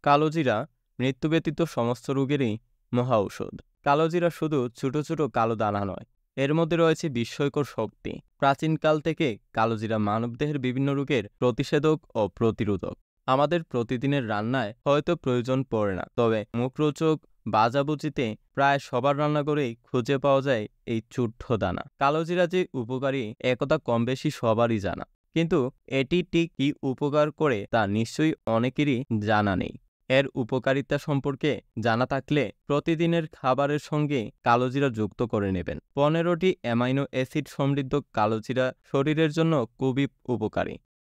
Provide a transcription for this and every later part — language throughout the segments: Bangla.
কালোজিরা মৃত্যু ব্যতীত সমস্ত রোগেরই মহা ঔষধ। কালোজিরা শুধু ছোট ছোট কালো দানা নয়, এর মধ্যে রয়েছে বিস্ময়কর শক্তি। প্রাচীনকাল থেকে কালোজিরা মানবদেহের বিভিন্ন রোগের প্রতিষেধক ও প্রতিরোধক। আমাদের প্রতিদিনের রান্নায় হয়তো প্রয়োজন পড়ে না, তবে মুখরোচক ভাজাভুজিতে প্রায় সবার রান্নাঘরেই খুঁজে পাওয়া যায় এই ছোট্ট দানা। কালোজিরা যে উপকারী একথা কম বেশি সবারই জানা, কিন্তু এটি ঠিক কী উপকার করে তা নিশ্চয়ই অনেকেরই জানা নেই। এর উপকারিতা সম্পর্কে জানা থাকলে প্রতিদিনের খাবারের সঙ্গে কালোজিরা যুক্ত করে নেবেন। 15টি অ্যামাইনো অ্যাসিড সমৃদ্ধ কালোজিরা শরীরের জন্য খুবই উপকারী।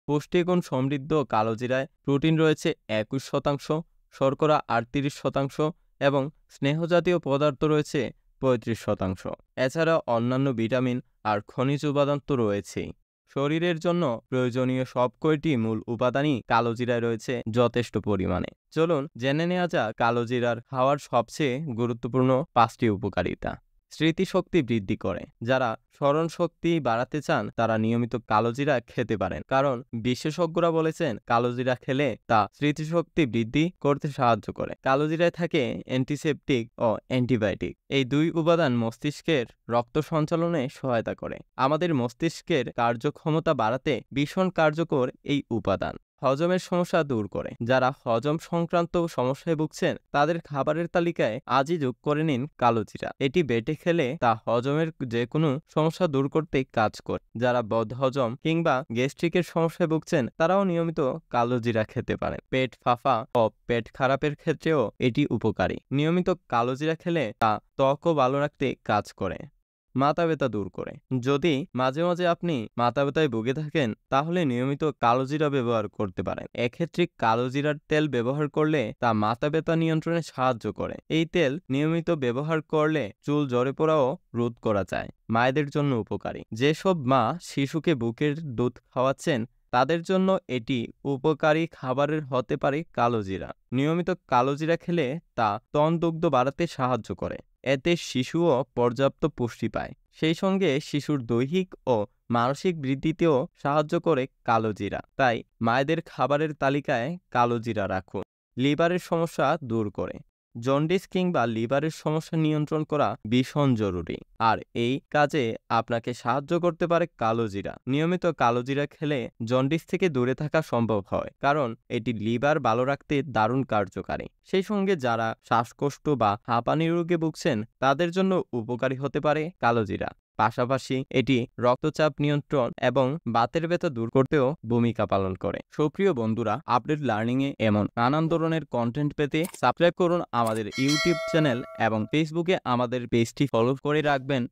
পুষ্টিগুণ সমৃদ্ধ কালোজিরায় প্রোটিন রয়েছে 21%, শর্করা 38% এবং স্নেহজাতীয় পদার্থ রয়েছে 35%। এছাড়া অন্যান্য ভিটামিন আর খনিজ উপাদান তো রয়েছেই। শরীরের জন্য প্রয়োজনীয় সব কয়টি মূল উপাদানই কালোজিরায় রয়েছে যথেষ্ট পরিমাণে। চলুন জেনে নেওয়া যাক কালোজিরার খাওয়ার সবচেয়ে গুরুত্বপূর্ণ 5টি উপকারিতা। স্মৃতিশক্তি বৃদ্ধি করে। যারা স্মরণ শক্তি বাড়াতে চান তারা নিয়মিত কালোজিরা খেতে পারেন, কারণ বিশেষজ্ঞরা বলেছেন কালোজিরা খেলে তা স্মৃতিশক্তি বৃদ্ধি করতে সাহায্য করে। কালোজিরায় থাকে অ্যান্টিসেপটিক ও অ্যান্টিবায়োটিক। এই দুই উপাদান মস্তিষ্কের রক্ত সঞ্চালনে সহায়তা করে। আমাদের মস্তিষ্কের কার্যক্ষমতা বাড়াতে ভীষণ কার্যকর এই উপাদান। হজমের সমস্যা দূর করে। যারা হজম সংক্রান্ত সমস্যায় ভুগছেন তাদের খাবারের তালিকায় আজই যোগ করে নিন কালোজিরা। এটি বেটে খেলে তা হজমের যে কোনো সমস্যা দূর করতে কাজ করে। যারা বদহজম কিংবা গ্যাস্ট্রিকের সমস্যায় ভুগছেন তারাও নিয়মিত কালোজিরা খেতে পারেন। পেট ফাঁপা ও পেট খারাপের ক্ষেত্রেও এটি উপকারী। নিয়মিত কালোজিরা খেলে তা ত্বকও ভালো রাখতে কাজ করে। মাথা ব্যথা দূর করে। যদি মাঝে মাঝে আপনি মাথা ব্যথায় ভুগে থাকেন তাহলে নিয়মিত কালোজিরা ব্যবহার করতে পারেন। এক্ষেত্রে কালোজিরার তেল ব্যবহার করলে তা মাথা ব্যথা নিয়ন্ত্রণে সাহায্য করে। এই তেল নিয়মিত ব্যবহার করলে চুল ঝরে পড়াও রোধ করা যায়। মায়েদের জন্য উপকারী। যেসব মা শিশুকে বুকের দুধ খাওয়াচ্ছেন তাদের জন্য এটি উপকারী খাবারের হতে পারে কালোজিরা। নিয়মিত কালোজিরা খেলে তা স্তন দুগ্ধ বাড়াতে সাহায্য করে। এতে শিশুও পর্যাপ্ত পুষ্টি পায়। সেই সঙ্গে শিশুর দৈহিক ও মানসিক বৃদ্ধিতেও সাহায্য করে কালোজিরা। তাই মায়েদের খাবারের তালিকায় কালোজিরা রাখুন। লিভারের সমস্যা দূর করে। জন্ডিস কিংবা লিভারের সমস্যা নিয়ন্ত্রণ করা ভীষণ জরুরি, আর এই কাজে আপনাকে সাহায্য করতে পারে কালোজিরা। নিয়মিত কালোজিরা খেলে জন্ডিস থেকে দূরে থাকা সম্ভব হয়, কারণ এটি লিভার ভালো রাখতে দারুণ কার্যকারী। সেই সঙ্গে যারা শ্বাসকষ্ট বা হাঁপানি রোগে ভুগছেন তাদের জন্য উপকারী হতে পারে কালোজিরা। পাশাপাশি এটি রক্তচাপ নিয়ন্ত্রণ এবং বাতের ব্যথা দূর করতেও ভূমিকা পালন করে। সুপ্রিয় বন্ধুরা, আপডেট লার্নিংয়ে এমন নানান ধরনের কন্টেন্ট পেতে সাবস্ক্রাইব করুন আমাদের ইউটিউব চ্যানেল এবং ফেসবুকে আমাদের পেজটি ফলো করে রাখবেন